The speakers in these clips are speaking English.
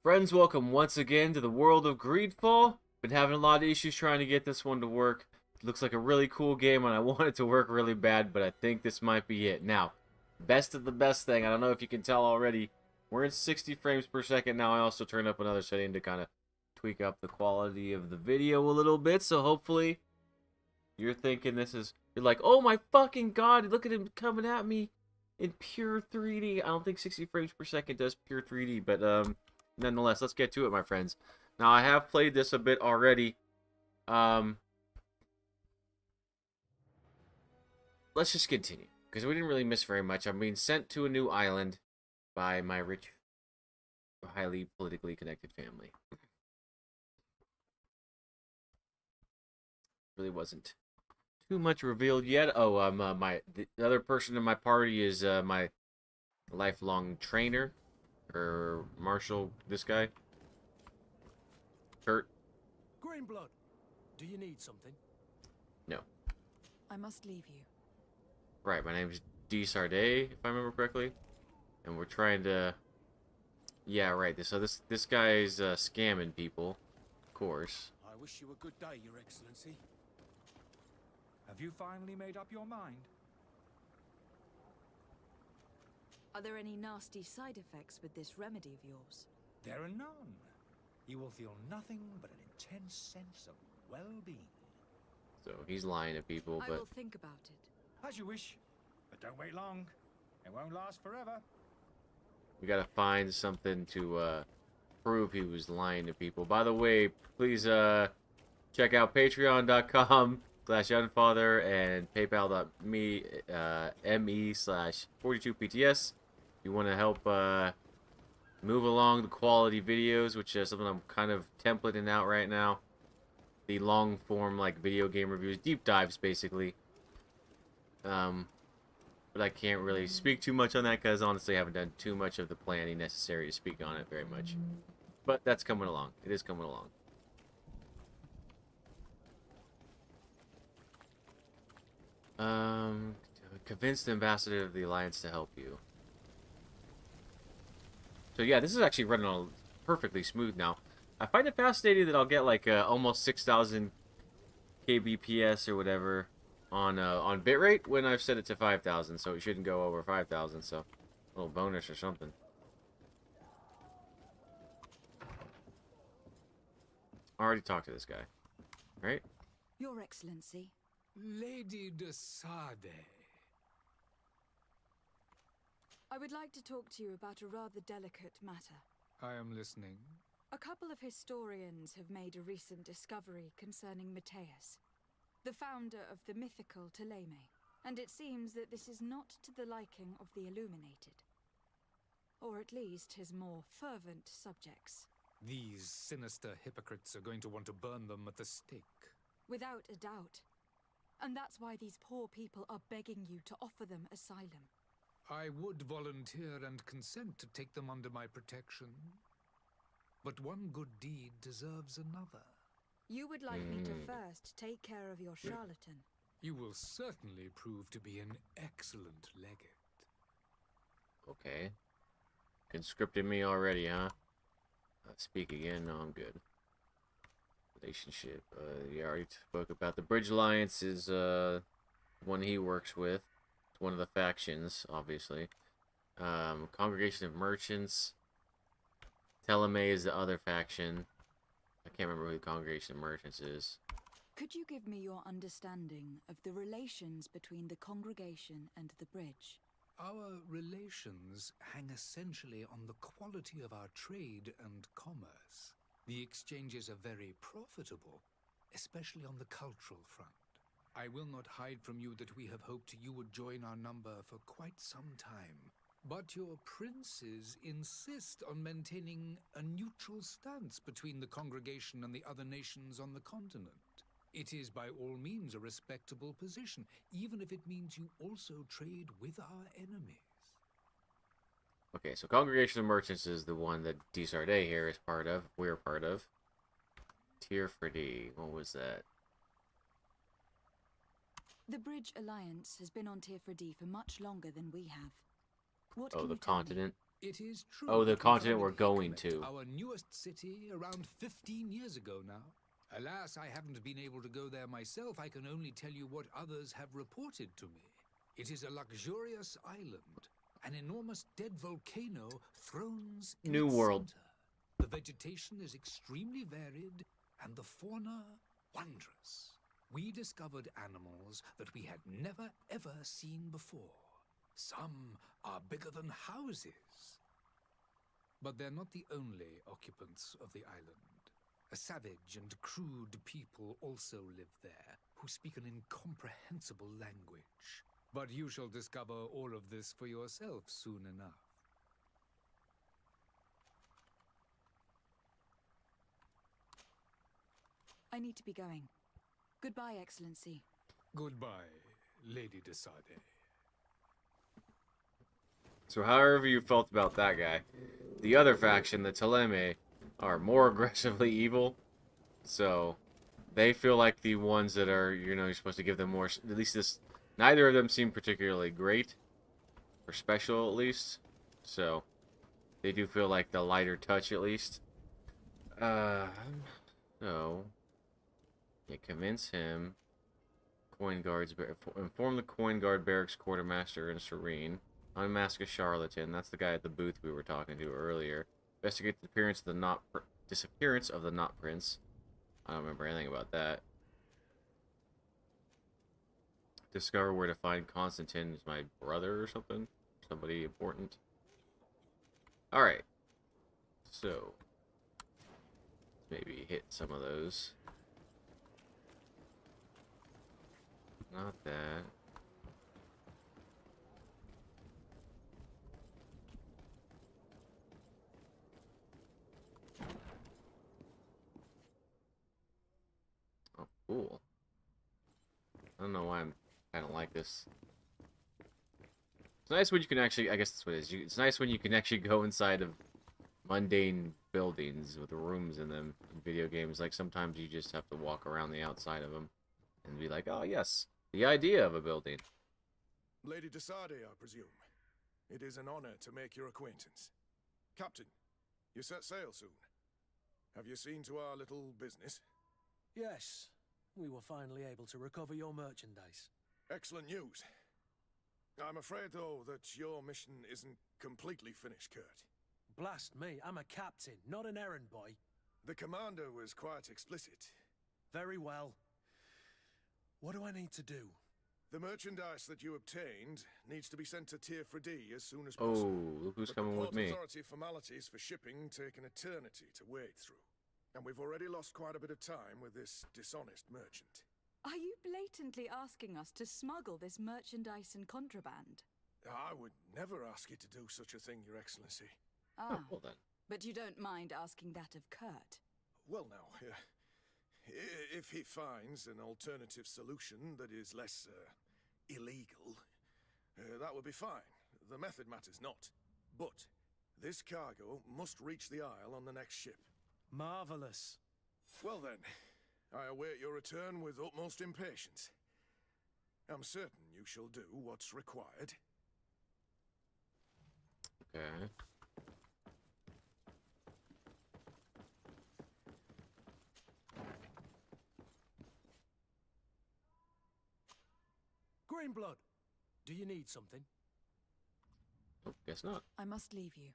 Friends, welcome once again to the world of Greedfall. Been having a lot of issues trying to get this one to work. It looks like a really cool game, and I want it to work really bad, but I think this might be it. Now, best of the best thing, I don't know if you can tell already, we're in 60 frames per second now. I also turned up another setting to kind of tweak up the quality of the video a little bit, so hopefully you're thinking you're like, oh my fucking god, look at him coming at me in pure 3D. I don't think 60 frames per second does pure 3D, but nonetheless, let's get to it, my friends. Now, I have played this a bit already. Let's just continue, because we didn't really miss very much. I'm being sent to a new island by my rich, highly politically connected family. Really wasn't too much revealed yet. Oh, the other person in my party is my lifelong trainer, or Marshall, this guy. Kurt. Greenblood, do you need something? No. I must leave you. Right, my name's D. Sarday, if I remember correctly. And we're trying to... Yeah, right. So this guy's scamming people, of course. I wish you a good day, Your Excellency. Have you finally made up your mind? Are there any nasty side effects with this remedy of yours? There are none. You will feel nothing but an intense sense of well-being. So he's lying to people, I but... will think about it. As you wish, but don't wait long. It won't last forever. We gotta find something to prove he was lying to people. By the way, please check out patreon.com/unfather and paypal.me me/42pts. If you want to help move along the quality videos, which is something I'm kind of templating out right now. The long form, like, video game reviews, deep dives, basically. But I can't really speak too much on that because honestly I haven't done too much of the planning necessary to speak on it very much. But that's coming along. It is coming along. Convince the ambassador of the alliance to help you. So yeah, this is actually running on perfectly smooth now. I find it fascinating that I'll get like almost 6,000 kbps or whatever on bitrate when I've set it to 5,000, so it shouldn't go over 5,000. So a little bonus or something. I already talked to this guy, right? Your Excellency. Lady de Sade. I would like to talk to you about a rather delicate matter. I am listening. A couple of historians have made a recent discovery concerning Matthias, the founder of the mythical Ptolemy, and it seems that this is not to the liking of the Illuminated. Or at least his more fervent subjects. These sinister hypocrites are going to want to burn them at the stake. Without a doubt. And that's why these poor people are begging you to offer them asylum. I would volunteer and consent to take them under my protection. But one good deed deserves another. You would like me to first take care of your charlatan. You will certainly prove to be an excellent legate. Okay. Conscripted me already, huh? Speak again? No, I'm good. Relationship. You already spoke about the Bridge Alliance is one he works with. It's one of the factions, obviously. Congregation of Merchants. Ptolemy is the other faction. I can't remember who the Congregation of Merchants is. Could you give me your understanding of the relations between the congregation and the bridge? Our relations hang essentially on the quality of our trade and commerce. The exchanges are very profitable, especially on the cultural front. I will not hide from you that we have hoped you would join our number for quite some time. But your princes insist on maintaining a neutral stance between the congregation and the other nations on the continent. It is by all means a respectable position, even if it means you also trade with our enemies. Okay, so Congregation of Merchants is the one that D. Sarday here is part of. We're part of. Tier for D. What was that? The Bridge Alliance has been on Tier for D for much longer than we have. What Oh, can the you tell me? continent. It is true. Oh, the that we continent we're founded going Hikmet, to. our newest city, around 15 years ago now. Alas, I haven't been able to go there myself. I can only tell you what others have reported to me. It is a luxurious island. An enormous dead volcano thrones in New its world. center. The vegetation is extremely varied, and the fauna wondrous. We discovered animals that we had never ever seen before. Some are bigger than houses. But they're not the only occupants of the island. A savage and crude people also live there, who speak an incomprehensible language. But you shall discover all of this for yourself soon enough. I need to be going. Goodbye, Excellency. Goodbye, Lady de Sade. So however you felt about that guy, the other faction, the Teleme, are more aggressively evil. So they feel like the ones that are, you know, you're supposed to give them more. At least this, neither of them seem particularly great, or special at least. So they do feel like the lighter touch at least. So yeah, convince him. Coin guards, inform the coin guard barracks quartermaster in Serene. Unmask a charlatan. That's the guy at the booth we were talking to earlier. Investigate the disappearance of the Knot Prince. I don't remember anything about that. Discover where to find Constantine, is my brother or something. Somebody important. Alright. So maybe hit some of those. Not that. Oh, cool. I don't know why I'm kind of like this. It's nice when you can actually, I guess that's what it is. It's nice when you can actually go inside of mundane buildings with rooms in them in video games. Like, sometimes you just have to walk around the outside of them and be like, oh, yes, the idea of a building. Lady de Sade, I presume. It is an honor to make your acquaintance. Captain, you set sail soon. Have you seen to our little business? Yes, we were finally able to recover your merchandise. Excellent news. I'm afraid, though, that your mission isn't completely finished, Kurt. Blast me, I'm a captain, not an errand boy. The commander was quite explicit. Very well. What do I need to do? The merchandise that you obtained needs to be sent to Tier 3D as soon as Oh, possible. look who's The coming with Port me. Authority formalities for shipping take an eternity to wade through. And we've already lost quite a bit of time with this dishonest merchant. Are you blatantly asking us to smuggle this merchandise and contraband? I would never ask you to do such a thing, Your Excellency. Ah, Well then. but you don't mind asking that of Kurt? Well, now, if he finds an alternative solution that is less illegal, that would be fine. The method matters not. But this cargo must reach the Isle on the next ship. Marvelous. Well then, I await your return with utmost impatience. I'm certain you shall do what's required. Okay. Greenblood, do you need something? Oh, guess not. I must leave you.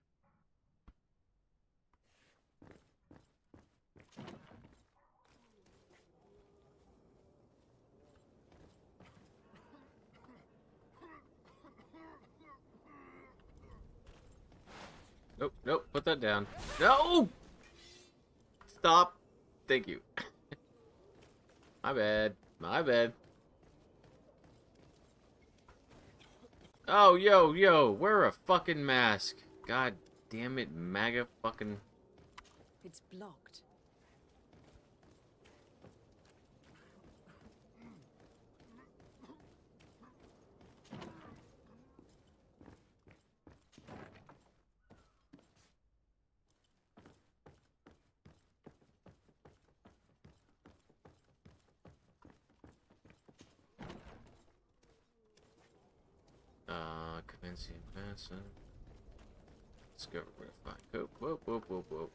Nope, nope, put that down. No! Stop. Thank you. My bad. My bad. Oh, yo, wear a fucking mask. God damn it, MAGA fucking... It's blocked. Convincing person. Let's go. We're gonna find cope. Whoop, whoop, whoop, whoop.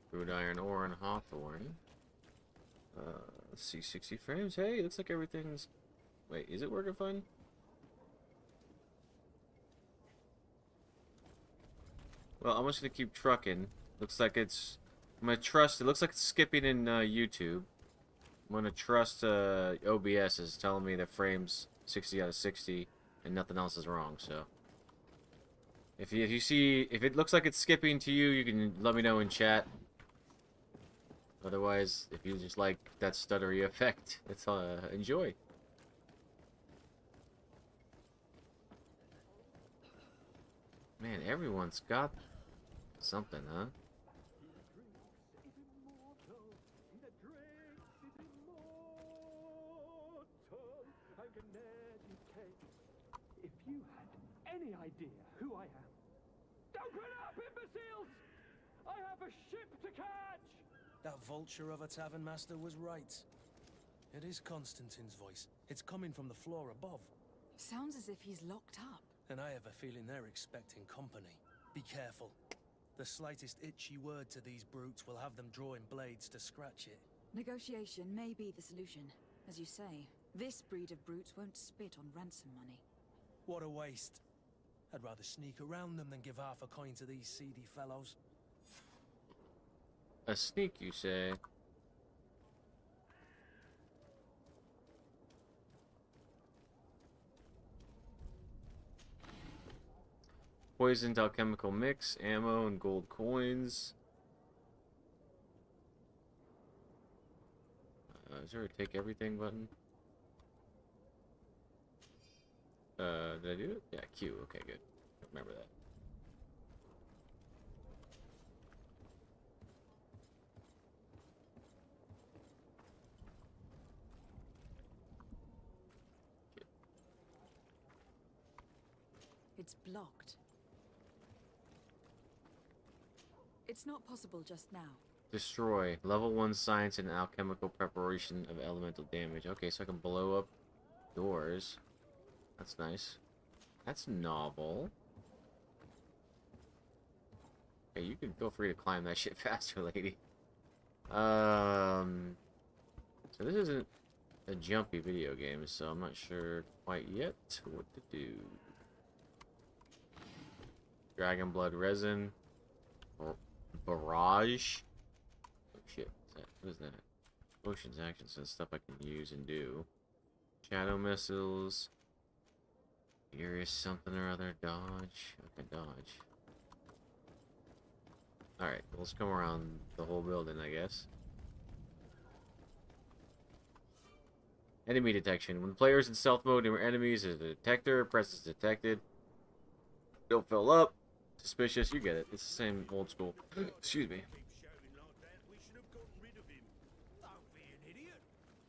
Crude iron ore and hawthorn. Let's see, 60 frames. Hey, looks like everything's... Wait, is it working fine? Well, I'm just gonna keep trucking. Looks like it's... I'm gonna trust... It looks like it's skipping in YouTube. I'm gonna trust OBS is telling me the frames 60 out of 60 and nothing else is wrong, so... If you see... If it looks like it's skipping to you, you can let me know in chat. Otherwise, if you just like that stuttery effect, it's enjoy. Man, everyone's got something, huh? If you had any idea who I am. Open up, imbeciles! I have a ship to catch! That vulture of a tavern master was right. It is Constantine's voice. It's coming from the floor above. Sounds as if he's locked up. And I have a feeling they're expecting company. Be careful. The slightest itchy word to these brutes will have them drawing blades to scratch it. Negotiation may be the solution. As you say, this breed of brutes won't spit on ransom money. What a waste. I'd rather sneak around them than give half a coin to these seedy fellows. A sneak, you say? Poisoned alchemical mix, ammo, and gold coins. Is there a take everything button? Did I do it? Yeah, Q. Okay, good. Remember that. It's blocked. It's not possible just now. Destroy. Level 1 science and alchemical preparation of elemental damage. Okay, so I can blow up doors. That's nice. That's novel. Okay, you can feel free to climb that shit faster, lady. So this isn't a jumpy video game, so I'm not sure quite yet what to do. Dragon blood resin. Barrage. Oh shit. What is that? Potions, actions, and stuff I can use and do. Shadow missiles. Furious something or other. Dodge. Okay, dodge. Alright, well, let's come around the whole building, I guess. Enemy detection. When players in stealth mode near enemies, there's a detector. Press is detected. Don't fill up. Suspicious. You get it. It's the same old school. Excuse me.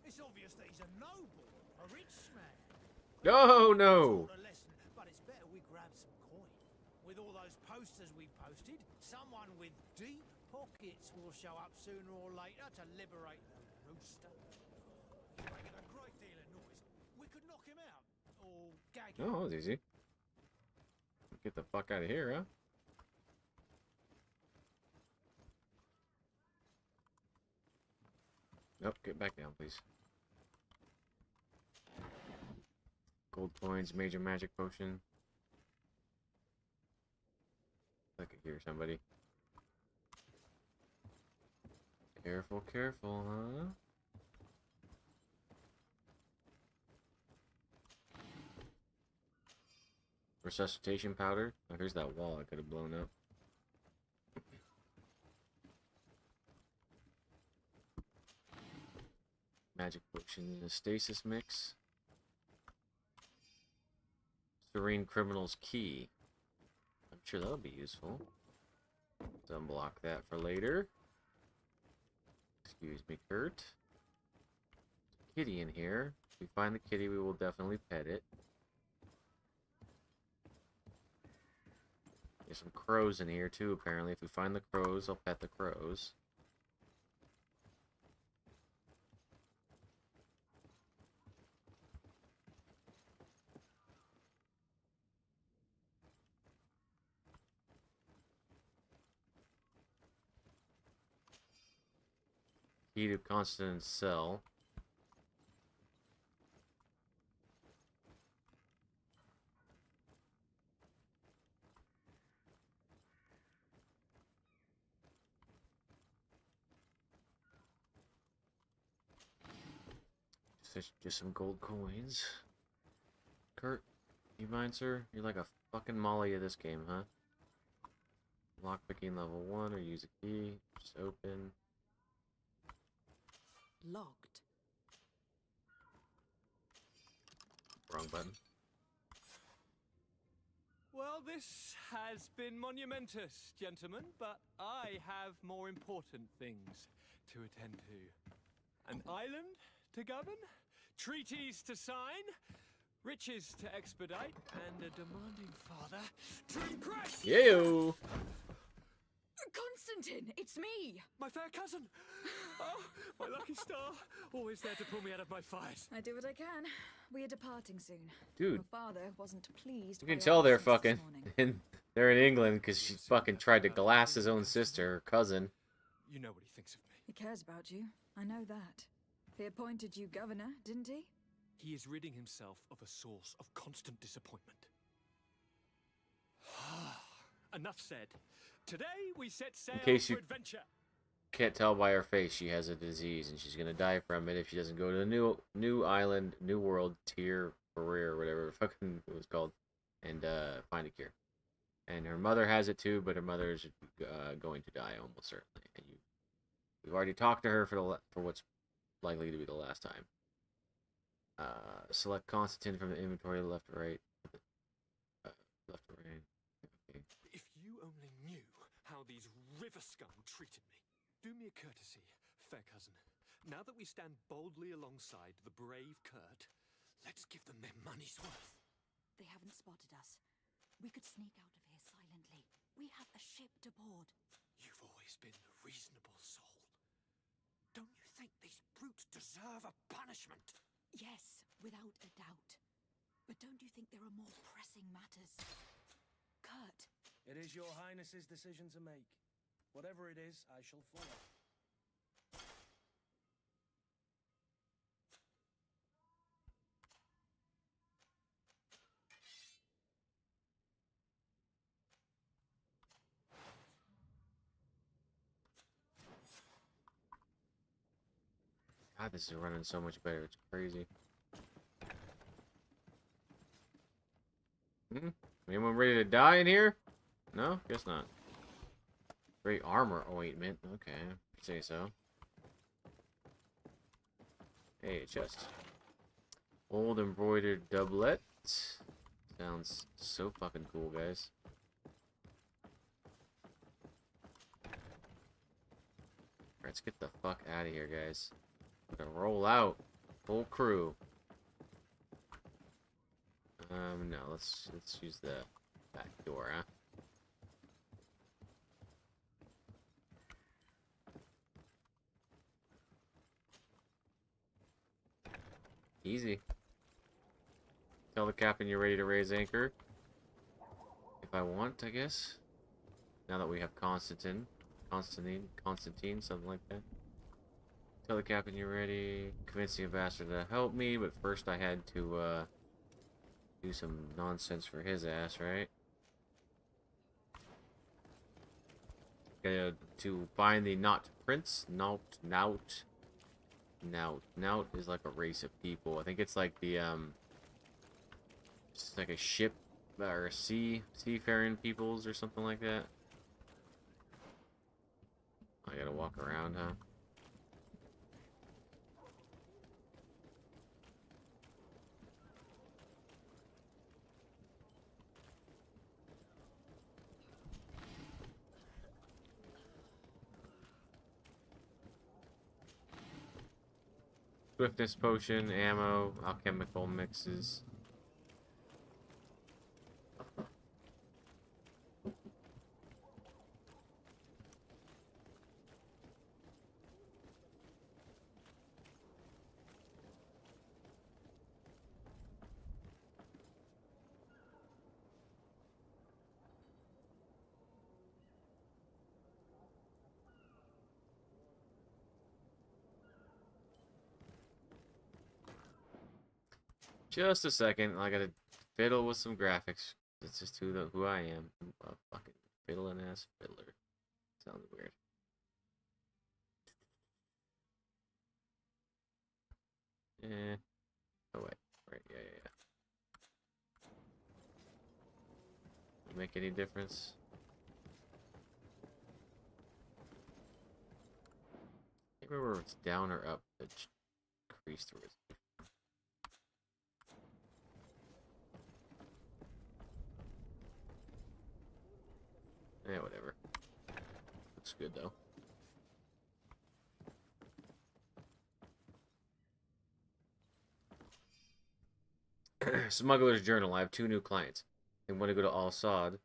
It's obvious that he's a noble, a rich man. No, no. Taught a lesson, but it's better we grab some coin. With all those posters we posted, someone with deep pockets will show up sooner or later to liberate the rooster. He's making a great deal of noise. We could knock him out, or gag him. Oh, that was easy. Get the fuck out of here, huh? Nope, get back down, please. Gold coins, major magic potion. I could hear somebody. Careful, careful, huh? Resuscitation powder. Oh, here's that wall I could have blown up. Magic potion, a stasis mix. Serene Criminal's Key. I'm sure that'll be useful. Let's unblock that for later. Excuse me, Kurt. Kitty in here. If we find the kitty, we will definitely pet it. There's some crows in here too, apparently. If we find the crows, I'll pet the crows. Key to Constantine's cell. Just some gold coins. Kurt, you mind, sir? You're like a fucking molly of this game, huh? Lockpicking level 1 or use a key. Just open. Locked. Wrong button. Well, this has been monumentous, gentlemen, but I have more important things to attend to. An island to govern, treaties to sign, riches to expedite, and a demanding father to impress! Yo! Constantine, it's me! My fair cousin! Oh, my lucky star! Always there to pull me out of my fires. I do what I can. We are departing soon. Dude. Your father wasn't pleased. You can by tell our they're absence this fucking. morning. And they're in England because she fucking tried to glass his own sister or cousin. You know what he thinks of me. He cares about you. I know that. He appointed you governor, didn't he? He is ridding himself of a source of constant disappointment. Enough said. Today we set sail case for you- adventure. Can't tell by her face she has a disease and she's gonna die from it if she doesn't go to the new island, new world, tier, career, or whatever fucking it was called, and find a cure. And her mother has it too, but her mother is going to die almost certainly. And we've already talked to her for what's likely to be the last time. Select Constantine from the inventory, left to right. Left to right. Okay. If you only knew how these river scum treated me. Do me a courtesy, fair cousin. Now that we stand boldly alongside the brave Kurt, let's give them their money's worth. They haven't spotted us. We could sneak out of here silently. We have a ship to board. You've always been the reasonable soul. Don't you think these brutes deserve a punishment? Yes, without a doubt. But don't you think there are more pressing matters? Kurt, It is your highness's decision to make. Whatever it is, I shall follow. God, this is running so much better. It's crazy. Anyone ready to die in here? No? Guess not. Great armor ointment. Okay, say so. Hey, a chest. Old embroidered doublet. Sounds so fucking cool, guys. Let's get the fuck out of here, guys. We're gonna roll out. Full crew. No, let's use the back door, huh? Easy. Tell the captain you're ready to raise anchor. If I want, I guess. Now that we have Constantine, something like that. Tell the captain you're ready. Convince the ambassador to help me, but first I had to do some nonsense for his ass, right? To find the Not Prince, Naut is like a race of people. I think it's like the it's like a ship or seafaring peoples or something like that. I gotta walk around, huh? Swiftness potion, ammo, alchemical mixes. Just a second. I gotta fiddle with some graphics. It's just who I am. A fucking fiddling ass fiddler. Sounds weird. Oh wait. Right. Yeah. Make any difference? Can't remember if it's down or up. The crease through it. Yeah, whatever. Looks good though. Smuggler's Journal. I have 2 new clients. They want to go to Al-Saud,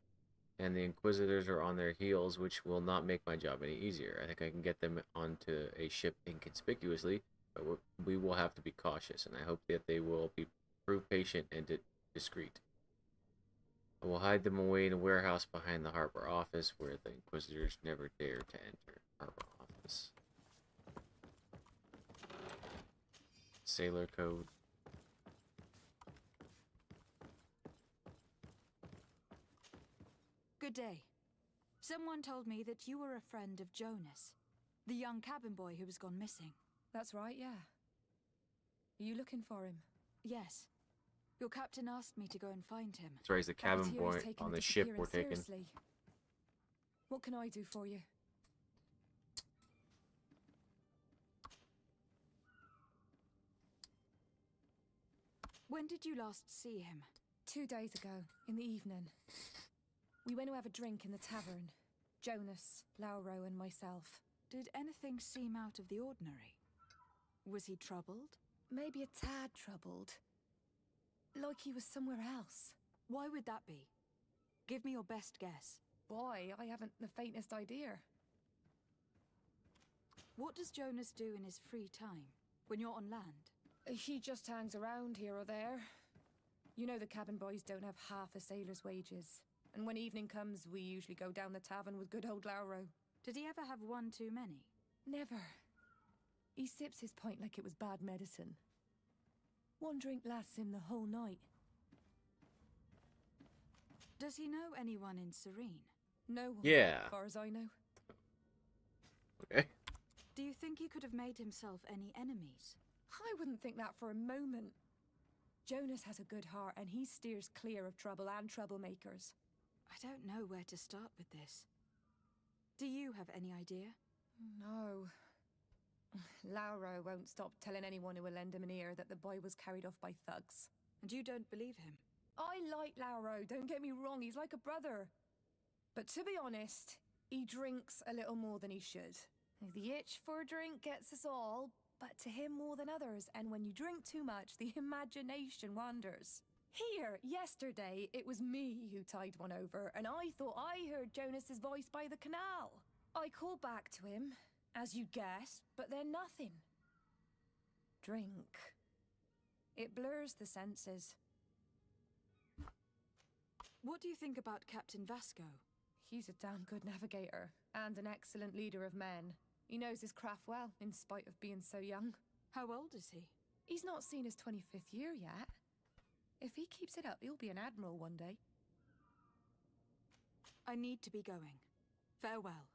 and the Inquisitors are on their heels, which will not make my job any easier. I think I can get them onto a ship inconspicuously, but we will have to be cautious, and I hope that they will prove patient and discreet. I will hide them away in a warehouse behind the harbor office, where the Inquisitors never dare to enter. Harbor office. Sailor code. Good day. Someone told me that you were a friend of Jonas, the young cabin boy who was gone missing. That's right, yeah. Are you looking for him? Yes. Your captain asked me to go and find him. Sorry, he's the cabin boy Privateer is on the taking ship the we're taking. disappearance seriously. What can I do for you? When did you last see him? 2 days ago, in the evening. We went to have a drink in the tavern. Jonas, Lauro, and myself. Did anything seem out of the ordinary? Was he troubled? Maybe a tad troubled. Like he was somewhere else. Why would that be? Give me your best guess. Boy, I haven't the faintest idea. What does Jonas do in his free time, when you're on land? He just hangs around here or there. You know the cabin boys don't have half a sailor's wages. And when evening comes, we usually go down the tavern with good old Lauro. Did he ever have one too many? Never. He sips his pint like it was bad medicine. 1 drink lasts him the whole night. Does he know anyone in Serene? No one, Yeah. as far as I know. Okay. Do you think he could have made himself any enemies? I wouldn't think that for a moment. Jonas has a good heart and he steers clear of trouble and troublemakers. I don't know where to start with this. Do you have any idea? No. Lauro won't stop telling anyone who will lend him an ear that the boy was carried off by thugs. And you don't believe him? I like Lauro, don't get me wrong, he's like a brother. But to be honest, he drinks a little more than he should. The itch for a drink gets us all, but to him more than others, and when you drink too much, the imagination wanders. Here, yesterday, it was me who tied one over, and I thought I heard Jonas's voice by the canal. I called back to him, as you guessed, but then nothing. Drink. It blurs the senses. What do you think about Captain Vasco? He's a damn good navigator, and an excellent leader of men. He knows his craft well, in spite of being so young. How old is he? He's not seen his 25th year yet. If he keeps it up, he'll be an admiral one day. I need to be going. Farewell.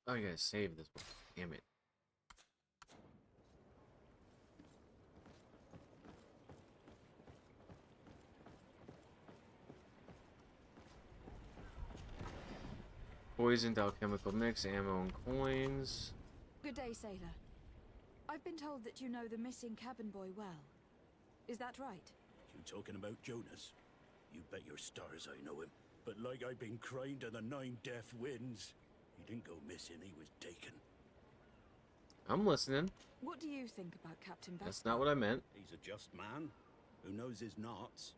Oh, you gotta save this one. Damn it. Poisoned alchemical mix, ammo and coins. Good day, sailor. I've been told that you know the missing cabin boy well. Is that right? You talking about Jonas? You bet your stars I know him. But like I've been crying to the 9 deaf winds, he didn't go missing, he was taken. I'm listening. What do you think about Captain Vasco? That's not what I meant. He's a just man, who knows his knots.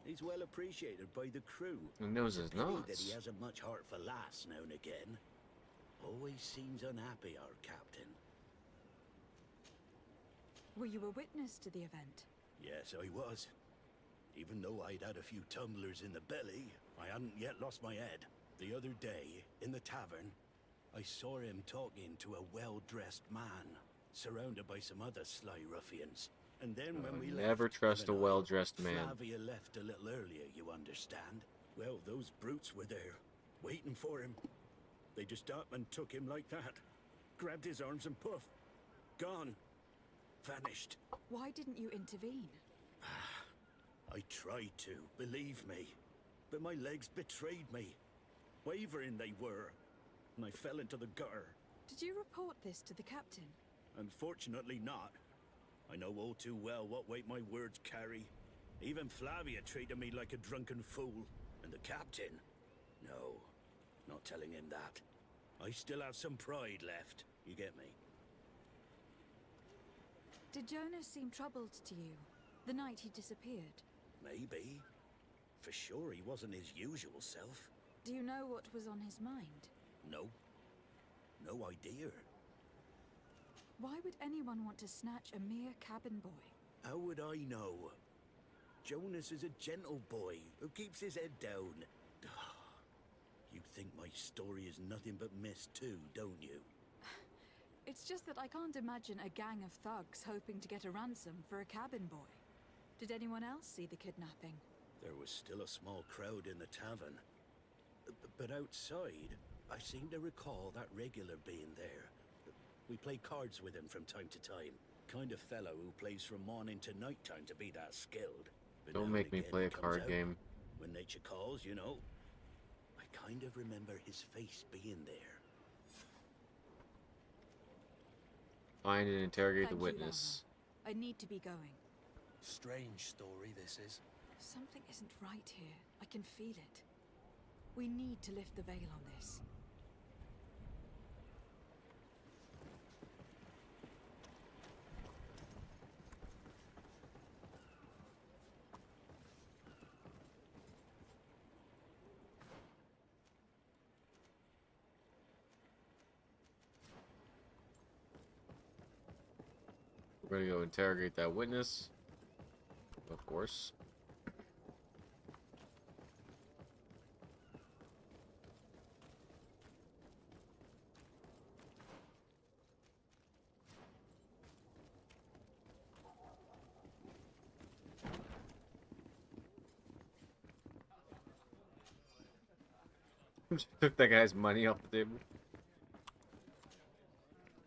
He's well appreciated by the crew. He knows his Pity that knots. he hasn't much heart for laughs now and again. Always seems unhappy, our captain. Were you a witness to the event? Yes, I was. Even though I'd had a few tumblers in the belly, I hadn't yet lost my head. The other day, in the tavern, I saw him talking to a well-dressed man, surrounded by some other sly ruffians. And then when we never left, trust a him and well-dressed man. Flavia left a little earlier, you understand? Well, those brutes were there, waiting for him. They just up and took him like that. Grabbed his arms and poof. Gone. Vanished. Why didn't you intervene? I tried to, believe me. But my legs betrayed me. Wavering they were. And I fell into the gutter. Did you report this to the captain? Unfortunately not. I know all too well what weight my words carry. Even Flavia treated me like a drunken fool. And the captain? No, not telling him that. I still have some pride left. You get me? Did Jonas seem troubled to you the night he disappeared? Maybe. For sure he wasn't his usual self. Do you know what was on his mind? No. No idea. Why would anyone want to snatch a mere cabin boy? How would I know? Jonas is a gentle boy who keeps his head down. You think my story is nothing but mist too, don't you? It's just that I can't imagine a gang of thugs hoping to get a ransom for a cabin boy. Did anyone else see the kidnapping? There was still a small crowd in the tavern. But outside, I seem to recall that regular being there. We play cards with him from time to time. Kind of fellow who plays from morning to night time to be that skilled. But Don't now make and me again play he a comes card out. game. When nature calls, you know. I kind of remember his face being there. Find and interrogate the Thank you, witness. Lara. I need to be going. Strange story, this is. Something isn't right here. I can feel it. We need to lift the veil on this. We're gonna go interrogate that witness. Of course. Took that guy's money off the table.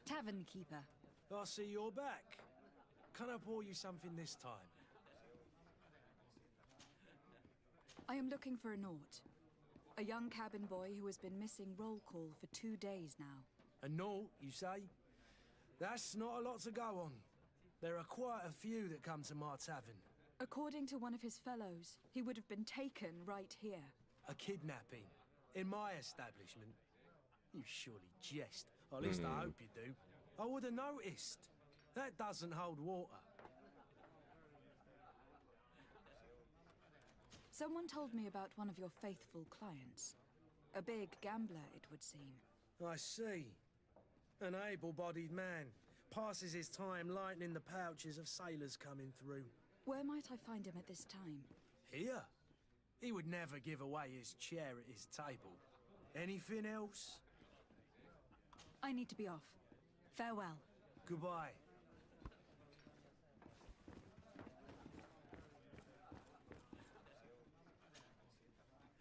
Tavern keeper. I see you're back. Can I pour you something this time? I am looking for a Naut. A young cabin boy who has been missing roll call for 2 days now. A Naut, you say? That's not a lot to go on. There are quite a few that come to my tavern. According to one of his fellows, he would have been taken right here. A kidnapping. In my establishment. You surely jest. Or at least I hope you do. I would have noticed. That doesn't hold water. Someone told me about one of your faithful clients. A big gambler, it would seem. I see. An able-bodied man. Passes his time lightening the pouches of sailors coming through. Where might I find him at this time? Here? He would never give away his chair at his table. Anything else? I need to be off. Farewell. Goodbye.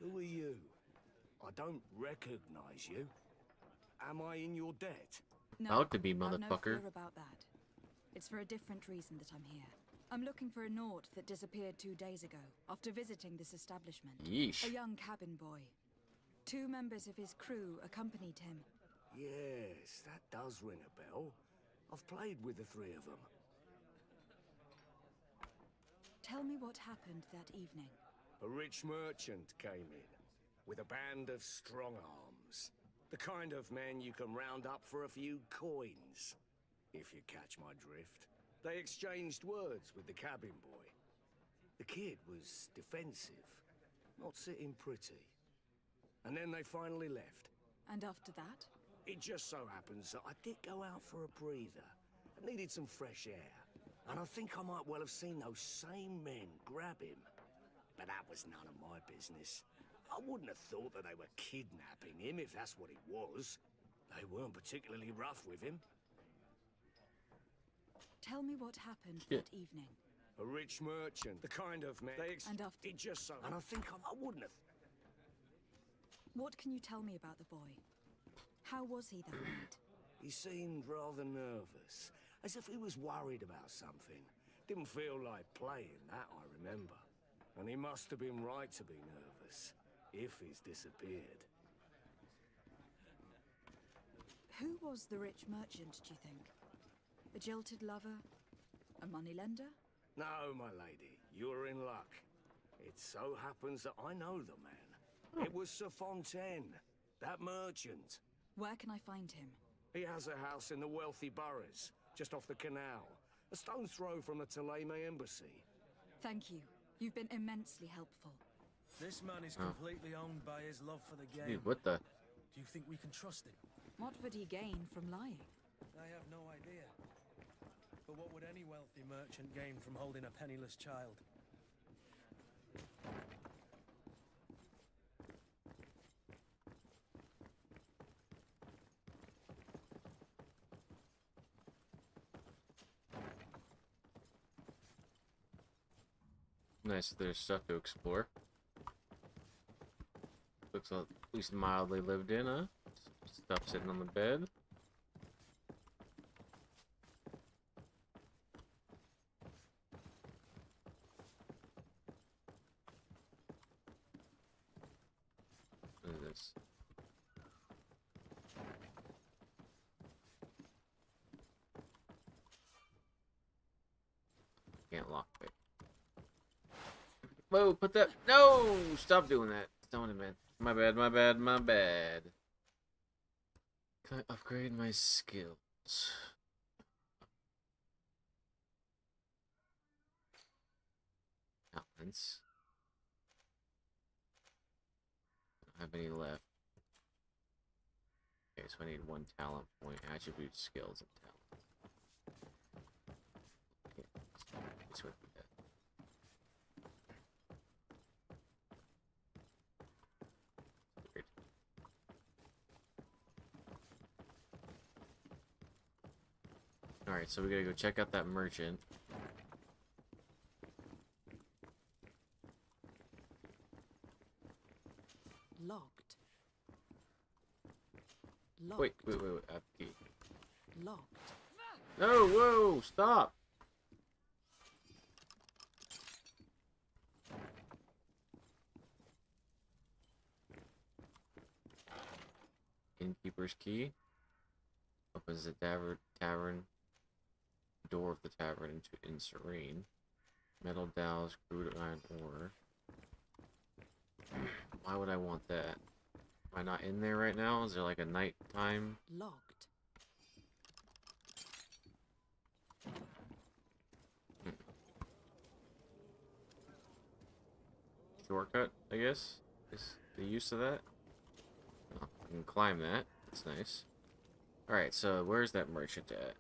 Who are you? I don't recognize you. Am I in your debt? No, Out to be, I've no motherfucker. fear about that. It's for a different reason that I'm here. I'm looking for a Naut that disappeared 2 days ago, after visiting this establishment. Yeesh. A young cabin boy. 2 members of his crew accompanied him. Yes, that does ring a bell. I've played with the 3 of them. Tell me what happened that evening. A rich merchant came in, with a band of strong arms. The kind of men you can round up for a few coins, if you catch my drift. They exchanged words with the cabin boy. The kid was defensive, not sitting pretty. And then they finally left. And after that? It just so happens that I did go out for a breather. I needed some fresh air. And I think I might well have seen those same men grab him. But that was none of my business. I wouldn't have thought that they were kidnapping him if that's what it was. They weren't particularly rough with him. Tell me what happened Yeah. that evening. A rich merchant, the kind of man And after- it just so. And I think I wouldn't have. What can you tell me about the boy? How was he that night? He seemed rather nervous, as if he was worried about something. Didn't feel like playing, that I remember. And he must have been right to be nervous, if he's disappeared. Who was the rich merchant, do you think? A jilted lover? A moneylender? No, my lady, you're in luck. It so happens that I know the man. It was Sir Fontaine, that merchant. Where can I find him? He has a house in the wealthy boroughs, just off the canal. A stone's throw from the Thélème embassy. Thank you. You've been immensely helpful. This man is completely owned by his love for the game. Dude, what the? Do you think we can trust him? What would he gain from lying? I have no idea. But what would any wealthy merchant gain from holding a penniless child? Nice that there's stuff to explore. Looks at least mildly lived in, huh? Stuff sitting on the bed. What is this? Can't lock it. Whoa, put that. No! Stop doing that. Don't it, man. My bad, my bad, my bad. Can I upgrade my skills? Talents. Don't have any left. Okay, so I need one talent point. Attribute, skills, and talents. Okay, let's went through that. Weird. Alright, so we gotta go check out that merchant. Locked. Locked. Wait. I have the key. Locked. No, whoa, stop. Innkeeper's key. Opens the tavern door of the tavern in Serene. Metal dowels, crude iron ore. Why would I want that? Am I not in there right now? Is there like a nighttime? Locked. Shortcut, I guess, is the use of that. Oh, I can climb that. That's nice. Alright, so where's that merchant at?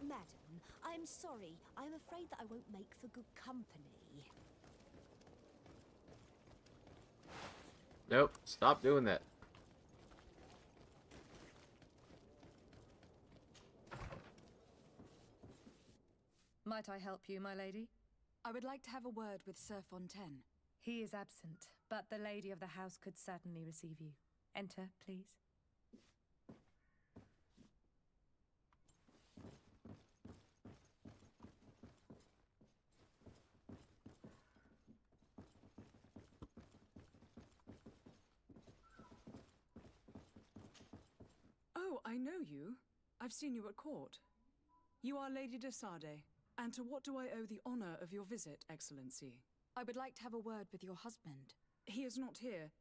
Madam, I'm sorry. I'm afraid that I won't make for good company. Nope, stop doing that. Might I help you, my lady? I would like to have a word with Sir Fontaine. He is absent, but the lady of the house could certainly receive you. Enter, please. Oh, I know you. I've seen you at court. You are Lady de Sade. And to what do I owe the honor of your visit, Excellency? I would like to have a word with your husband. He is not here,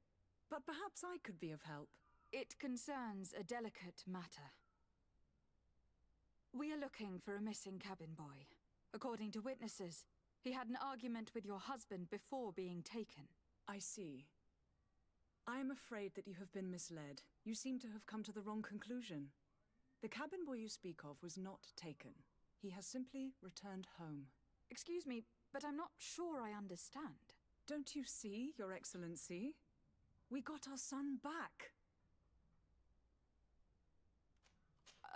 but perhaps I could be of help. It concerns a delicate matter. We are looking for a missing cabin boy. According to witnesses, he had an argument with your husband before being taken. I see. I am afraid that you have been misled. You seem to have come to the wrong conclusion. The cabin boy you speak of was not taken. He has simply returned home. Excuse me, but I'm not sure I understand. Don't you see, Your Excellency? We got our son back.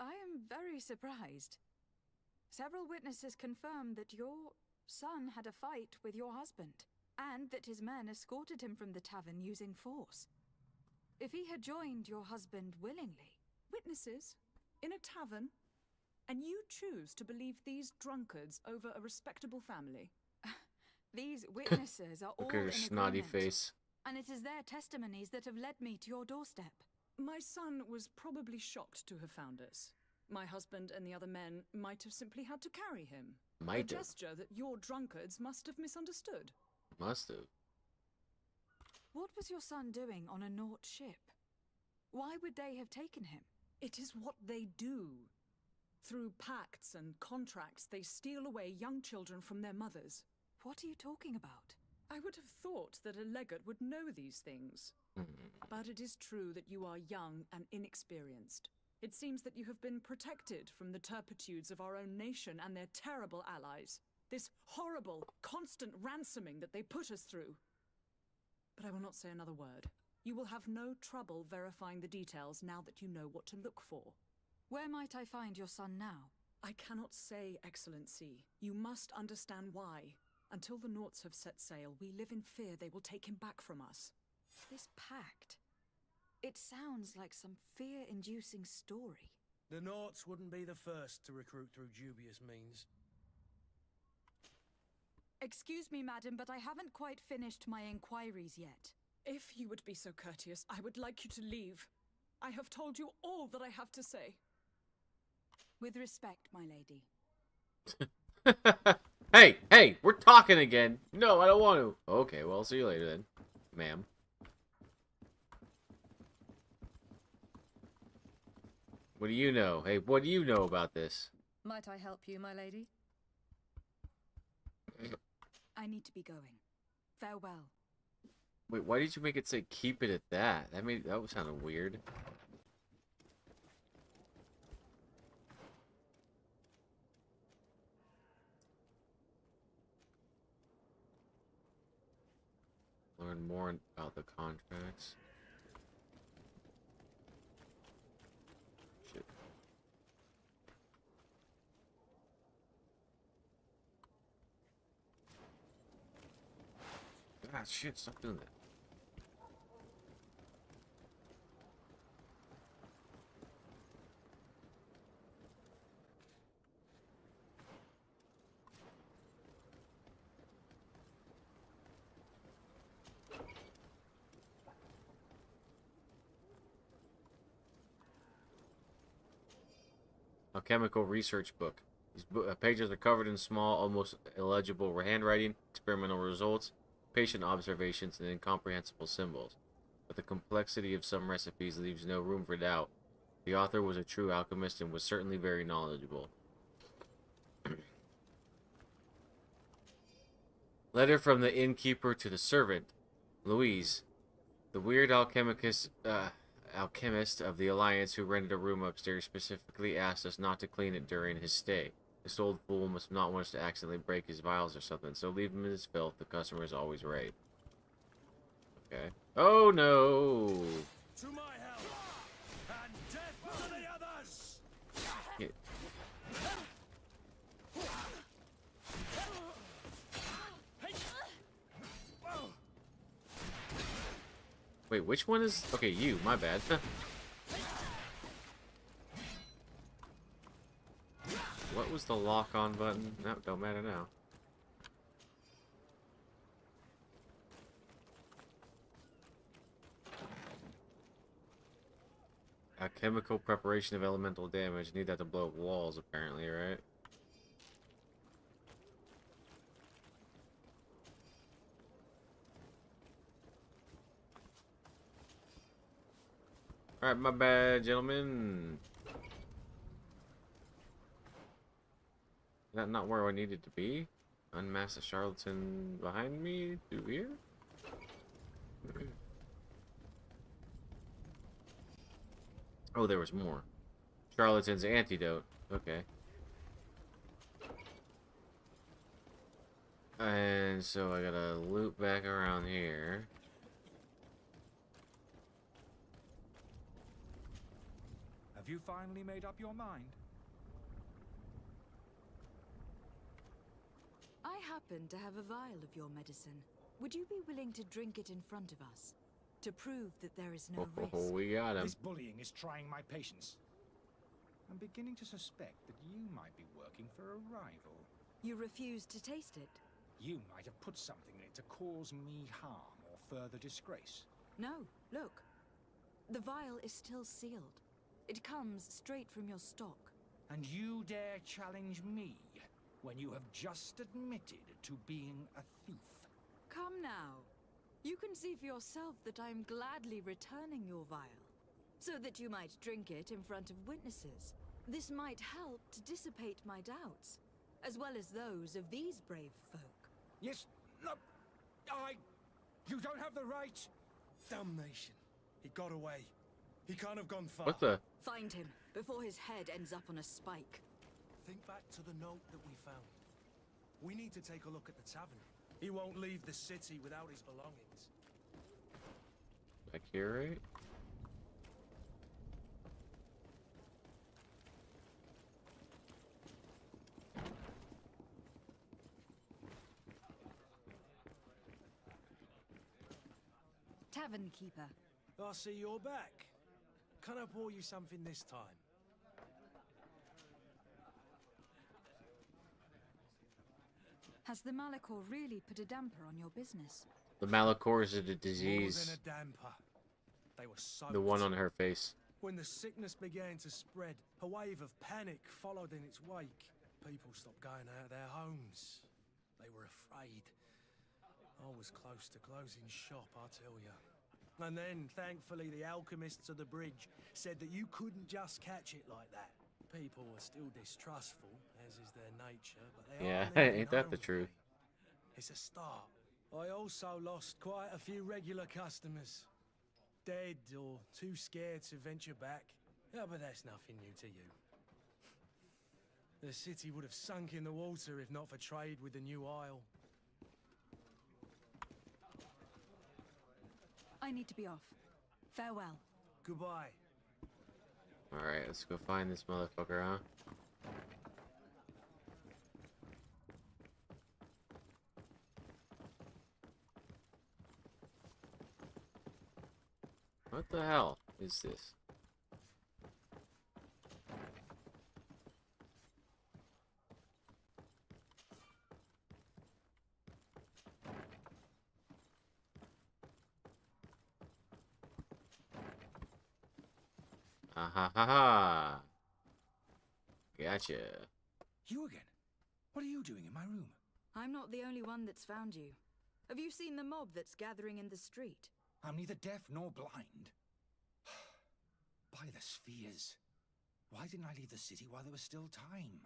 I am very surprised. Several witnesses confirmed that your son had a fight with your husband, and that his men escorted him from the tavern using force. If he had joined your husband willingly... Witnesses? In a tavern? And you choose to believe these drunkards over a respectable family? These witnesses are all Look at her in snotty agreement, face. and it is their testimonies that have led me to your doorstep. My son was probably shocked to have found us. My husband and the other men might have simply had to carry him. A gesture that your drunkards must have misunderstood. Must have. What was your son doing on a Naut ship? Why would they have taken him? It is what they do. Through pacts and contracts, they steal away young children from their mothers. What are you talking about? I would have thought that a legate would know these things. But it is true that you are young and inexperienced. It seems that you have been protected from the turpitudes of our own nation and their terrible allies. This horrible, constant ransoming that they put us through. But I will not say another word. You will have no trouble verifying the details now that you know what to look for. Where might I find your son now? I cannot say, Excellency. You must understand why. Until the Nauts have set sail, we live in fear they will take him back from us. This pact. It sounds like some fear-inducing story. The Nauts wouldn't be the first to recruit through dubious means. Excuse me, madam, but I haven't quite finished my inquiries yet. If you would be so courteous, I would like you to leave. I have told you all that I have to say. With respect, my lady. Hey, we're talking again. No, I don't want to. Okay, well, I'll see you later then, ma'am. What do you know? Hey, what do you know about this? Might I help you, my lady? I need to be going. Farewell. Wait, why did you make it say keep it at that? That was kind of weird. Learn more about the contracts. Shit. Ah, shit, stop doing that. Alchemical research book. These pages are covered in small, almost illegible handwriting, experimental results, patient observations, and incomprehensible symbols. But the complexity of some recipes leaves no room for doubt. The author was a true alchemist and was certainly very knowledgeable. Letter from the innkeeper to the servant. Louise, the weird alchemist of the Alliance who rented a room upstairs specifically asked us not to clean it during his stay. This old fool must not want us to accidentally break his vials or something, so leave him in his filth. The customer is always right. Okay. Oh no! To my help! And death to the others! Yeah. Wait, which one is... Okay, you. My bad. What was the lock-on button? No, don't matter now. A chemical preparation of elemental damage. Need that to blow up walls, apparently, right? Alright, my bad, gentlemen. Is that not where I needed to be? Unmask the charlatan behind me? Through here? Oh, there was more. Charlatan's antidote. Okay. And so I gotta loop back around here. Have you finally made up your mind? I happen to have a vial of your medicine. Would you be willing to drink it in front of us? To prove that there is no risk? We got him. This bullying is trying my patience. I'm beginning to suspect that you might be working for a rival. You refuse to taste it? You might have put something in it to cause me harm or further disgrace. No, look. The vial is still sealed. It comes straight from your stock. And you dare challenge me when you have just admitted to being a thief? Come now. You can see for yourself that I am gladly returning your vial, so that you might drink it in front of witnesses. This might help to dissipate my doubts, as well as those of these brave folk. Yes, no, you don't have the right. Damnation. He got away. He can't have gone far. What the? Find him, before his head ends up on a spike. Think back to the note that we found. We need to take a look at the tavern. He won't leave the city without his belongings. Back here, right? Tavern keeper. I see you're back. Can I pour you something this time? Has the Malachor really put a damper on your business? The Malachor is a More disease. than a damper. They were so. The one on her face. When the sickness began to spread, a wave of panic followed in its wake. People stopped going out of their homes. They were afraid. I was close to closing shop, I tell you. And then, thankfully, the alchemists of the bridge said that you couldn't just catch it like that. People were still distrustful, as is their nature, but they Yeah, are living ain't that the home truth? with me. It's a start. I also lost quite a few regular customers. Dead or too scared to venture back. Yeah, but that's nothing new to you. The city would have sunk in the water if not for trade with the new isle. I need to be off. Farewell. Goodbye. Alright, let's go find this motherfucker, huh? What the hell is this? Ah ha ha ha! Gotcha. You again? What are you doing in my room? I'm not the only one that's found you. Have you seen the mob that's gathering in the street? I'm neither deaf nor blind. By the spheres. Why didn't I leave the city while there was still time?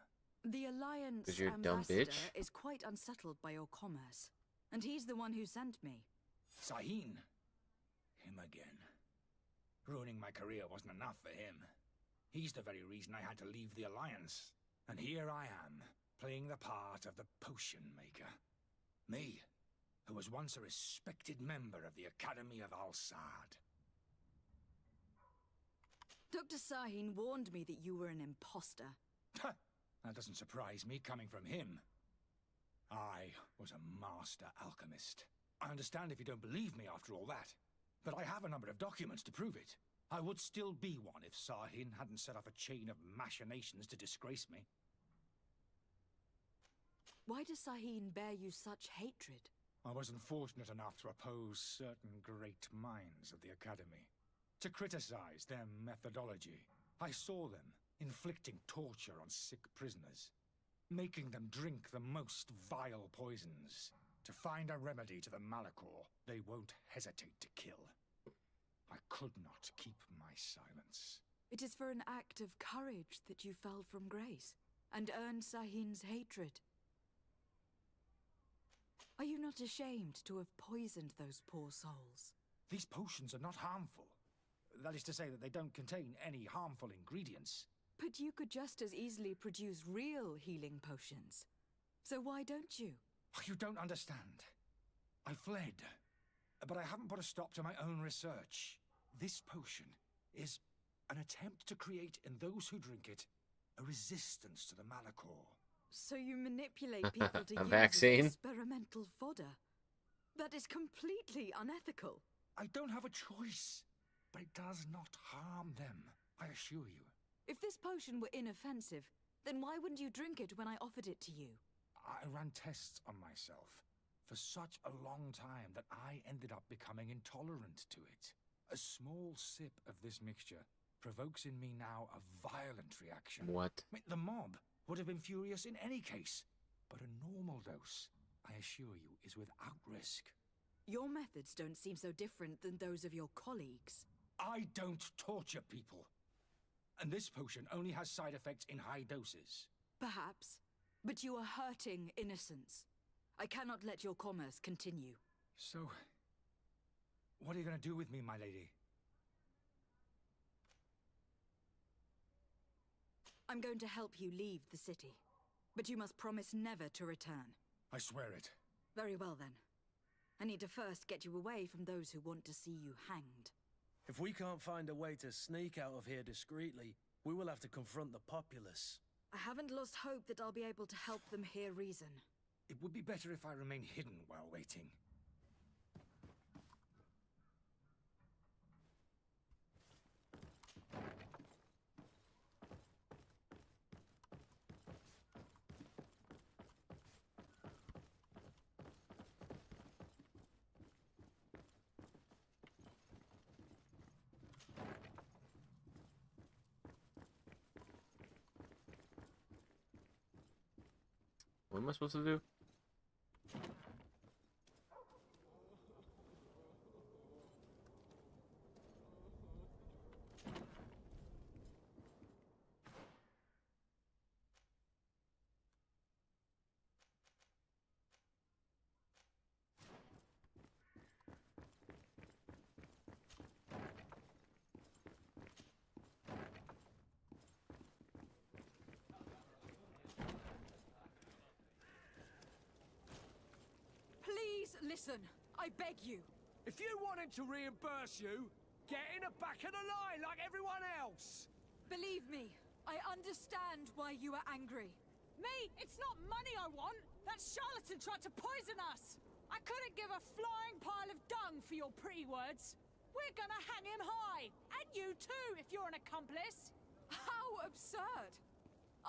The Alliance 'Cause you're a dumb ambassador bitch. is quite unsettled by your commerce, and he's the one who sent me. Sahin. Him again. Ruining my career wasn't enough for him. He's the very reason I had to leave the Alliance. And here I am, playing the part of the potion maker. Me, who was once a respected member of the Academy of Al-Sad. Dr. Sahin warned me that you were an imposter. That doesn't surprise me, coming from him. I was a master alchemist. I understand if you don't believe me after all that. but I have a number of documents to prove it. I would still be one if Sahin hadn't set off a chain of machinations to disgrace me. Why does Sahin bear you such hatred? I was unfortunate enough to oppose certain great minds of the Academy, to criticize their methodology. I saw them inflicting torture on sick prisoners, making them drink the most vile poisons. To find a remedy to the Malachor, they won't hesitate to kill. I could not keep my silence. It is for an act of courage that you fell from grace and earned Sahin's hatred. Are you not ashamed to have poisoned those poor souls? These potions are not harmful. That is to say that they don't contain any harmful ingredients. But you could just as easily produce real healing potions. So why don't you? You don't understand. I fled, but I haven't put a stop to my own research. This potion is an attempt to create in those who drink it a resistance to the Malachor. So you manipulate people to A use vaccine? experimental fodder. That is completely unethical. I don't have a choice, but it does not harm them, I assure you. If this potion were inoffensive, then why wouldn't you drink it when I offered it to you? I ran tests on myself for such a long time that I ended up becoming intolerant to it. A small sip of this mixture provokes in me now a violent reaction. What? The mob would have been furious in any case, but a normal dose, I assure you, is without risk. Your methods don't seem so different than those of your colleagues. I don't torture people. And this potion only has side effects in high doses. Perhaps, but you are hurting innocents. I cannot let your commerce continue. So, what are you going to do with me, my lady? I'm going to help you leave the city, but you must promise never to return. I swear it. Very well then. I need to first get you away from those who want to see you hanged. If we can't find a way to sneak out of here discreetly, we will have to confront the populace. I haven't lost hope that I'll be able to help them hear reason. It would be better if I remain hidden while waiting. What am I supposed to do? Please listen, I beg you. If you want him to reimburse you, get in the back of the line like everyone else. Believe me, I understand why you are angry. Me? It's not money I want. That charlatan tried to poison us. I couldn't give a flying pile of dung for your pretty words. We're gonna hang him high. And you too, if you're an accomplice. How absurd!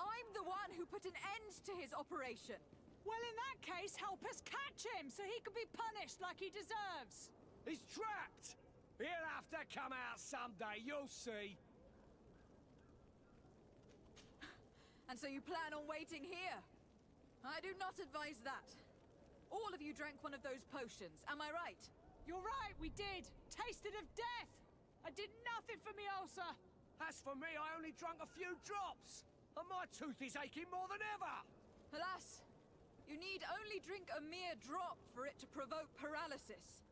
I'm the one who put an end to his operation. Well, in that case, help us catch him so he can be punished like he deserves. He's trapped. He'll have to come out someday, you'll see. And so you plan on waiting here? I do not advise that. All of you drank one of those potions, am I right? You're right, we did. Tasted of death. I did nothing for me ulcer. As for me, I only drank a few drops. And my tooth is aching more than ever. Alas, you need only drink a mere drop for it to provoke paralysis.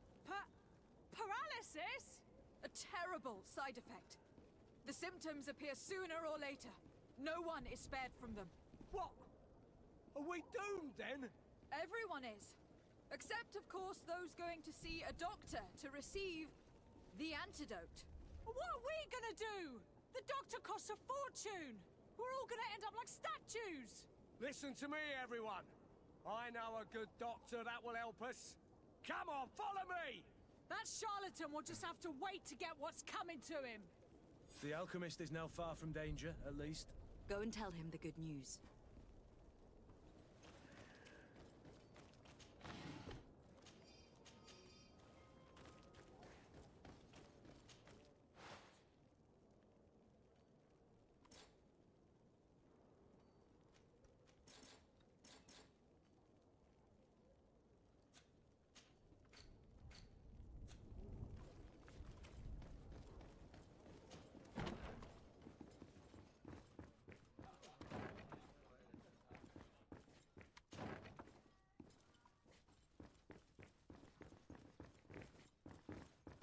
Paralysis? A terrible side effect. The symptoms appear sooner or later. No one is spared from them. What? Are we doomed then? Everyone is. Except, of course, those going to see a doctor to receive the antidote. What are we gonna do? The doctor costs a fortune. We're all gonna end up like statues. Listen to me, everyone. I know a good doctor that will help us. Come on, follow me! That charlatan will just have to wait to get what's coming to him. The alchemist is now far from danger, at least. Go and tell him the good news.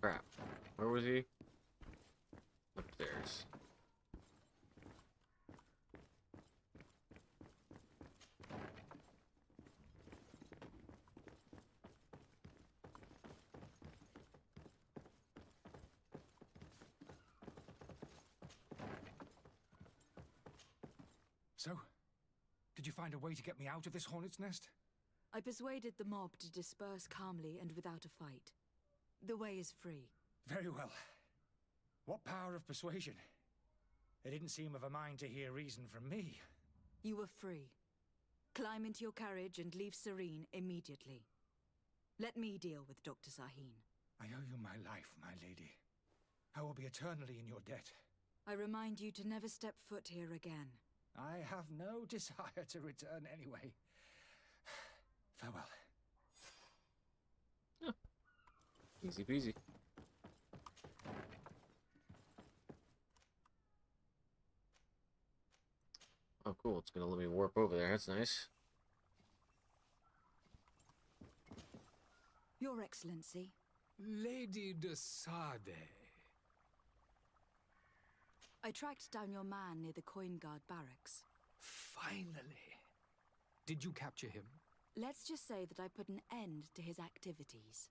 Crap. Where was he? Upstairs. So, did you find a way to get me out of this hornet's nest? I persuaded the mob to disperse calmly and without a fight. The way is free. Very well. What power of persuasion? They didn't seem of a mind to hear reason from me. You were free. Climb into your carriage and leave Serene immediately. Let me deal with Dr. Sahin. I owe you my life, my lady. I will be eternally in your debt. I remind you to never step foot here again. I have no desire to return anyway. Farewell. Oh. Easy peasy. Oh, cool. It's gonna let me warp over there. That's nice. Your Excellency. Lady de Sade. I tracked down your man near the Coin Guard barracks. Finally. Did you capture him? Let's just say that I put an end to his activities.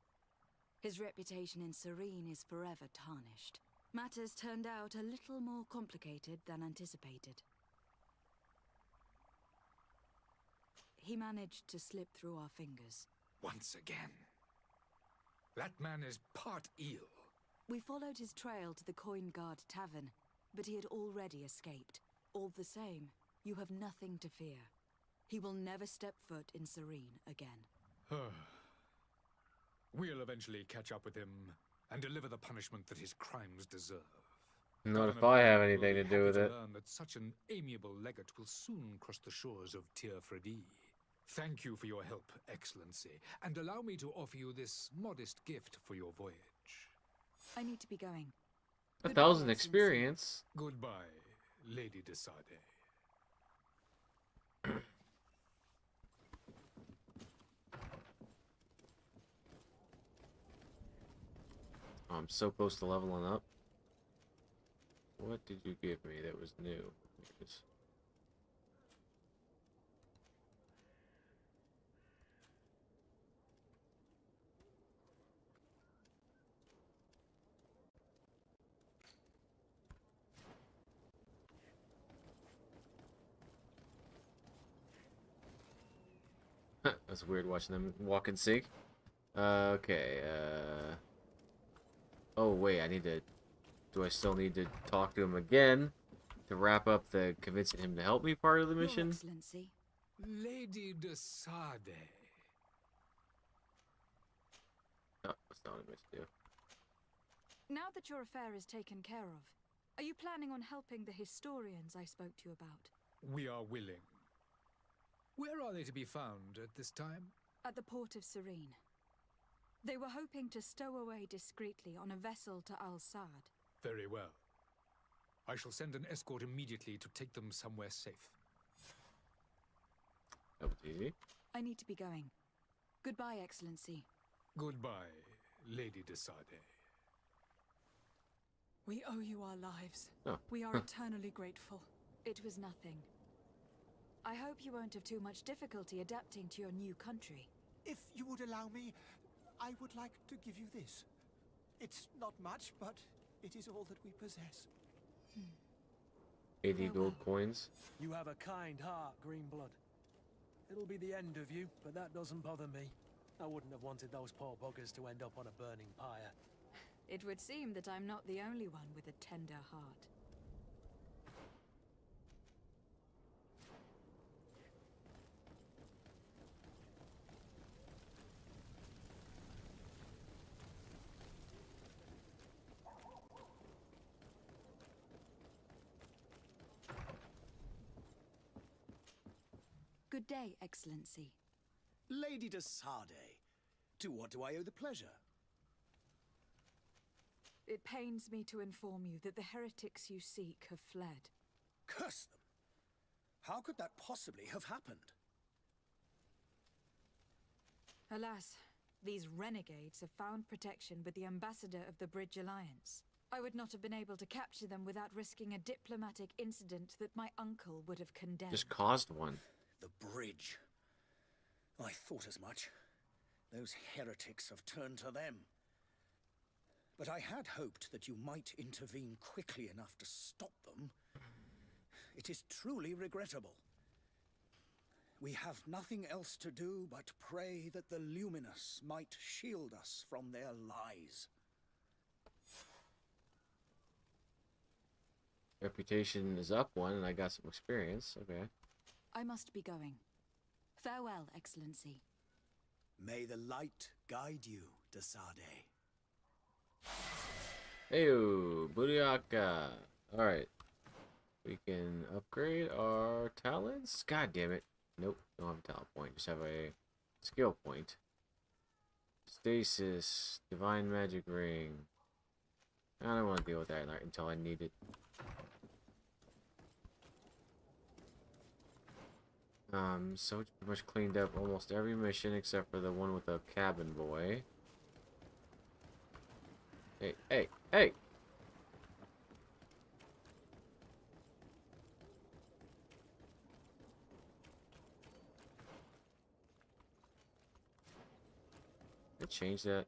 His reputation in Serene is forever tarnished. Matters turned out a little more complicated than anticipated. He managed to slip through our fingers. Once again. That man is part eel. We followed his trail to the Coin Guard Tavern, but he had already escaped. All the same, you have nothing to fear. He will never step foot in Serene again. We'll eventually catch up with him and deliver the punishment that his crimes deserve. Not if I have anything to do with it. Learn that such an amiable legate will soon cross the shores of Tir Fredi. Thank you for your help, Excellency, and allow me to offer you this modest gift for your voyage. I need to be going. 1,000 experience. Goodbye, Lady de Sade. I'm so close to leveling up. What did you give me that was new? Here it is. That's weird watching them walk in sync. Okay, oh wait, I need to... Do I still need to talk to him again to wrap up the convincing him to help me part of the mission? Your Excellency. Lady de Sade. No, that's not what I meant to do. Now that your affair is taken care of, are you planning on helping the historians I spoke to you about? We are willing. Where are they to be found at this time? At the port of Serene. They were hoping to stow away discreetly on a vessel to Al-Sad. Very well. I shall send an escort immediately to take them somewhere safe. That was easy. I need to be going. Goodbye, Excellency. Goodbye, Lady de Sade. We owe you our lives. Oh. We are eternally grateful. It was nothing. I hope you won't have too much difficulty adapting to your new country. If you would allow me, I would like to give you this. It's not much, but it is all that we possess. 80 gold coins. You have a kind heart, Greenblood. It'll be the end of you, but that doesn't bother me. I wouldn't have wanted those poor buggers to end up on a burning pyre. It would seem that I'm not the only one with a tender heart. Good day, Excellency. Lady de Sardet, to what do I owe the pleasure? It pains me to inform you that the heretics you seek have fled. Curse them! How could that possibly have happened? Alas, these renegades have found protection with the ambassador of the Bridge Alliance. I would not have been able to capture them without risking a diplomatic incident that my uncle would have condemned. Just caused one. The bridge. I thought as much. Those heretics have turned to them. But I had hoped that you might intervene quickly enough to stop them. It is truly regrettable. We have nothing else to do but pray that the Luminous might shield us from their lies. Reputation is up one, and I got some experience. Okay. I must be going. Farewell, Excellency. May the light guide you, de Sardet. Heyo, Buriaka. Alright. We can upgrade our talents. God damn it. Nope, don't have a talent point. Just have a skill point. Stasis. Divine Magic Ring. I don't want to deal with that until I need it. So it's pretty much cleaned up almost every mission except for the one with the cabin boy. Hey, hey, hey! I change that.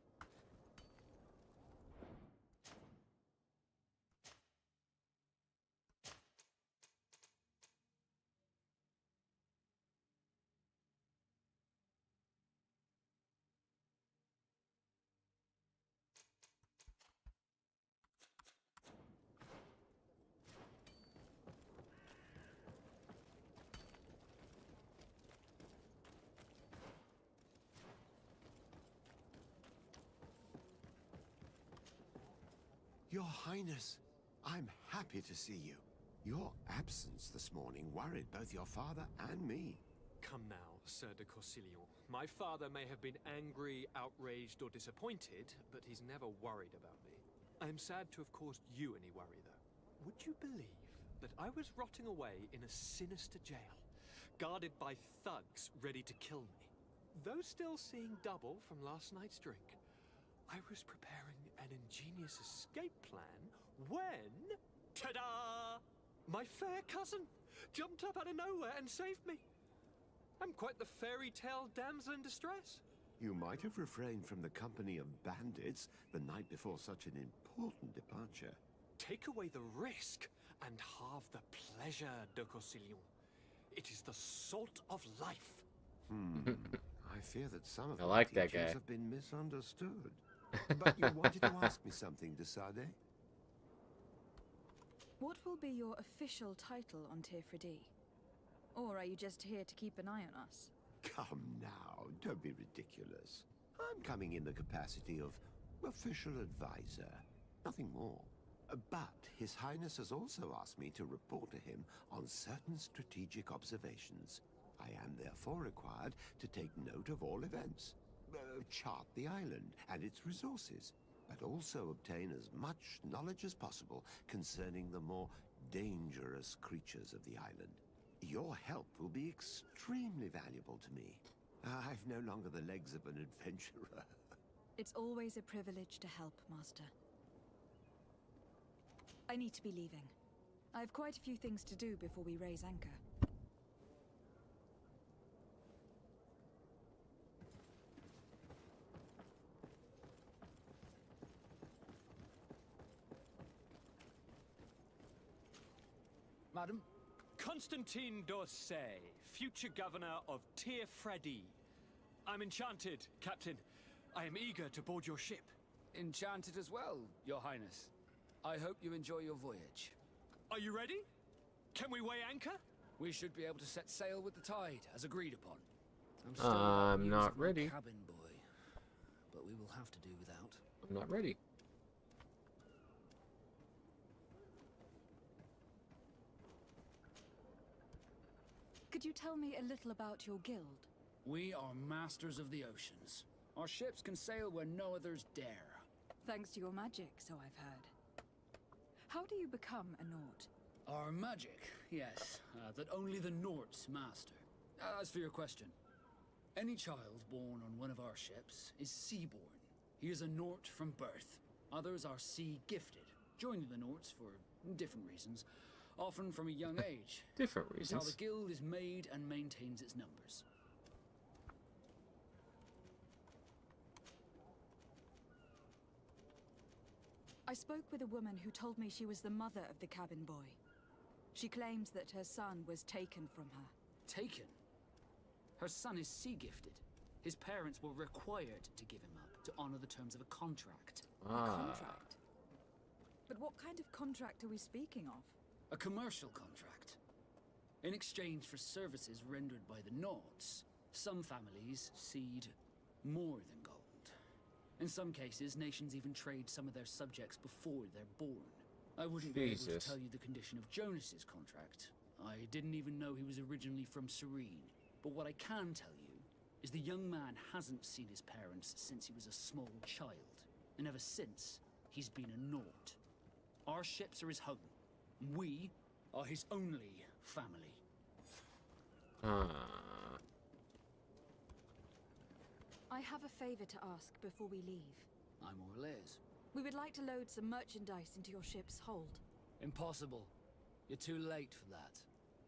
Your Highness, I'm happy to see you. Your absence this morning worried both your father and me. Come now, Sir de Corsilion. My father may have been angry, outraged, or disappointed, but he's never worried about me. I am sad to have caused you any worry, though. Would you believe that I was rotting away in a sinister jail, guarded by thugs ready to kill me? Though still seeing double from last night's drink, I was preparing an ingenious escape plan when... ta-da! My fair cousin jumped up out of nowhere and saved me. I'm quite the fairy tale damsel in distress. You might have refrained from the company of bandits the night before such an important departure. Take away the risk and halve the pleasure, de Corsilion. It is the salt of life. I fear that some of I my like that teachings guy. have been misunderstood. But you wanted to ask me something, de Sardet? What will be your official title on Tifredi? Or are you just here to keep an eye on us? Come now, don't be ridiculous. I'm coming in the capacity of official advisor, nothing more. But His Highness has also asked me to report to him on certain strategic observations. I am therefore required to take note of all events, chart the island and its resources, but also obtain as much knowledge as possible concerning the more dangerous creatures of the island. Your help will be extremely valuable to me. I've no longer the legs of an adventurer. It's always a privilege to help, Master. I need to be leaving. I have quite a few things to do before we raise anchor. Madam? Constantine d'Orsay, future governor of Tifredi. I'm enchanted, Captain. I am eager to board your ship. Enchanted as well, Your Highness. I hope you enjoy your voyage. Are you ready? Can we weigh anchor? We should be able to set sail with the tide, as agreed upon. I'm not ready. Cabin boy, but we will have to do without. I'm not ready. Could you tell me a little about your guild? We are masters of the oceans. Our ships can sail where no others dare. Thanks to your magic, so I've heard. How do you become a Nort? Our magic, yes, that only the Norts master. As for your question, any child born on one of our ships is seaborn. He is a Nort from birth. Others are sea-gifted, joining the Norts for different reasons, often from a young age. Different It's how reasons. the guild is made and maintains its numbers. I spoke with a woman who told me she was the mother of the cabin boy. She claims that her son was taken from her. Taken? Her son is sea-gifted. His parents were required to give him up to honor the terms of a contract. A contract? But what kind of contract are we speaking of? A commercial contract. In exchange for services rendered by the Nords, some families cede more than gold. In some cases, nations even trade some of their subjects before they're born. I wouldn't be able to tell you the condition of Jonas's contract. I didn't even know he was originally from Serene. But what I can tell you is the young man hasn't seen his parents since he was a small child. And ever since, he's been a Nord. Our ships are his home. We are his only family. I have a favor to ask before we leave. I'm all ears. We would like to load some merchandise into your ship's hold. Impossible. You're too late for that.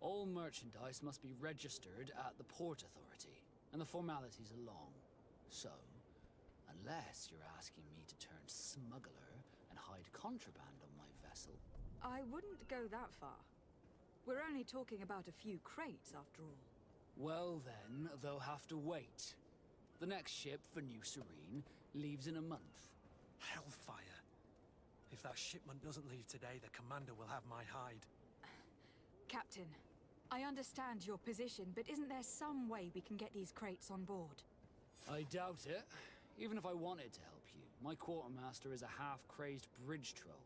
All merchandise must be registered at the Port Authority, and the formalities are long. So, unless you're asking me to turn smuggler and hide contraband on my vessel... I wouldn't go that far. We're only talking about a few crates, after all. Well then, they'll have to wait. The next ship for New Serene leaves in a month. Hellfire. If that shipment doesn't leave today, the commander will have my hide. Captain, I understand your position, but isn't there some way we can get these crates on board? I doubt it. Even if I wanted to help you, my quartermaster is a half-crazed bridge troll.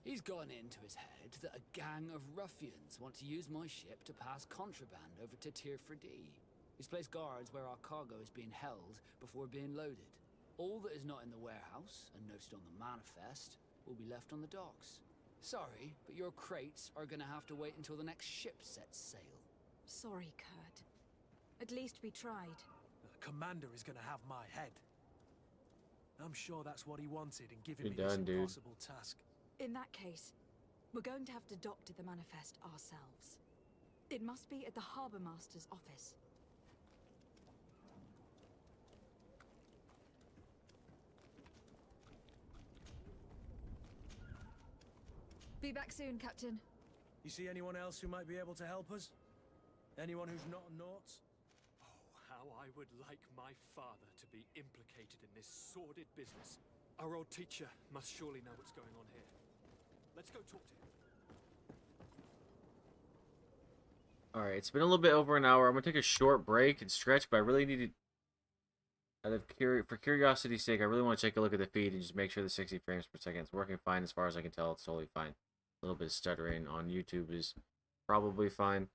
He's gotten into his head that a gang of ruffians want to use my ship to pass contraband over to Tier 4D. He's placed guards where our cargo is being held before being loaded. All that is not in the warehouse, and noted on the manifest, will be left on the docks. Sorry, but your crates are gonna have to wait until the next ship sets sail. Sorry, Kurt. At least we tried. The commander is gonna have my head. I'm sure that's what he wanted in giving You're me this done, dude. impossible task. In that case, we're going to have to doctor the manifest ourselves. It must be at the Harbour Master's office. Be back soon, Captain. You see anyone else who might be able to help us? Anyone who's not a Nort? Oh, how I would like my father to be implicated in this sordid business. Our old teacher must surely know what's going on here. Let's go talk to him. Alright, it's been a little bit over an hour. I'm going to take a short break and stretch, but I really need to... For curiosity's sake, I really want to take a look at the feed and just make sure the 60 frames per second is working fine. As far as I can tell, it's totally fine. A little bit of stuttering on YouTube is probably fine.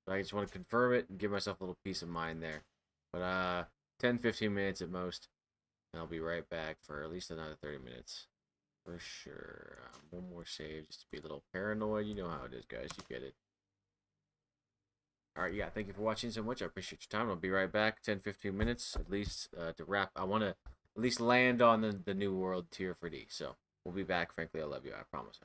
But I just want to confirm it and give myself a little peace of mind there. But 10-15 minutes at most. And I'll be right back for at least another 30 minutes. For sure. One more save just to be a little paranoid. You know how it is, guys. You get it. Alright, yeah, thank you for watching so much. I appreciate your time. I'll be right back. 10-15 minutes at least to wrap. I want to at least land on the New World Tier 4D. So we'll be back. Frankly, I love you. I promise.